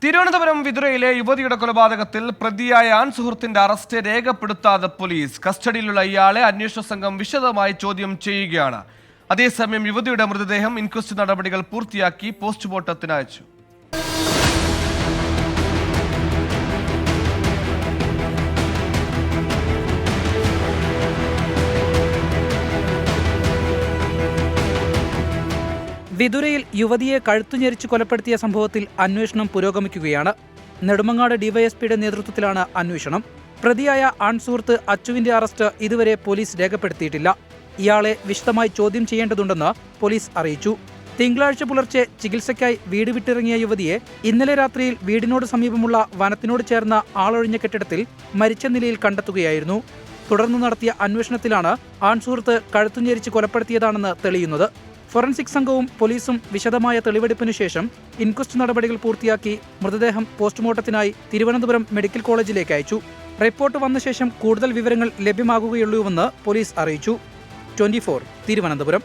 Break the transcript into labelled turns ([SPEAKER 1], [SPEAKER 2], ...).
[SPEAKER 1] തിരുവനന്തപുരം വിതുരയിലെ യുവതിയുടെ കൊലപാതകത്തിൽ പ്രതിയായ ആൺസുഹൃത്തിന്റെ അറസ്റ്റ് രേഖപ്പെടുത്താതെ പോലീസ്. കസ്റ്റഡിയിലുള്ള ഇയാളെ അന്വേഷണ സംഘം വിശദമായി ചോദ്യം ചെയ്യുകയാണ്. അതേസമയം യുവതിയുടെ മൃതദേഹം ഇൻക്വസ്റ്റ് നടപടികൾ പൂർത്തിയാക്കി പോസ്റ്റ്മോർട്ടത്തിന് അയച്ചു.
[SPEAKER 2] വിതുരയിൽ യുവതിയെ കഴുത്തുഞെരിച്ച് കൊലപ്പെടുത്തിയ സംഭവത്തിൽ അന്വേഷണം പുരോഗമിക്കുകയാണ്. നെടുമങ്ങാട് ഡിവൈഎസ്പിയുടെ നേതൃത്വത്തിലാണ് അന്വേഷണം. പ്രതിയായ ആൺസുഹൃത്ത് അച്ചുവിന്റെ അറസ്റ്റ് ഇതുവരെ പോലീസ് രേഖപ്പെടുത്തിയിട്ടില്ല. ഇയാളെ വിശദമായി ചോദ്യം ചെയ്യേണ്ടതുണ്ടെന്ന് പോലീസ് അറിയിച്ചു. തിങ്കളാഴ്ച പുലർച്ചെ ചികിത്സയ്ക്കായി വീട് വിട്ടിറങ്ങിയ യുവതിയെ ഇന്നലെ രാത്രിയിൽ വീടിനോട് സമീപമുള്ള വനത്തിനോട് ചേർന്ന ആളൊഴിഞ്ഞ കെട്ടിടത്തിൽ മരിച്ച നിലയിൽ കണ്ടെത്തുകയായിരുന്നു. തുടർന്ന് നടത്തിയ അന്വേഷണത്തിലാണ് ആൺസുഹൃത്ത് കഴുത്തുഞെരിച്ച് കൊലപ്പെടുത്തിയതാണെന്ന് തെളിയുന്നത്. ഫോറൻസിക് സംഘവും പോലീസും വിശദമായ തെളിവെടുപ്പിനു ശേഷം ഇൻക്വസ്റ്റ് നടപടികൾ പൂർത്തിയാക്കി മൃതദേഹം പോസ്റ്റ്മോർട്ടത്തിനായി തിരുവനന്തപുരം മെഡിക്കൽ കോളേജിലേക്ക് അയച്ചു. റിപ്പോർട്ട് വന്ന ശേഷം കൂടുതൽ വിവരങ്ങൾ ലഭ്യമാകുകയുള്ളൂവെന്ന് പോലീസ് അറിയിച്ചു. 24 തിരുവനന്തപുരം.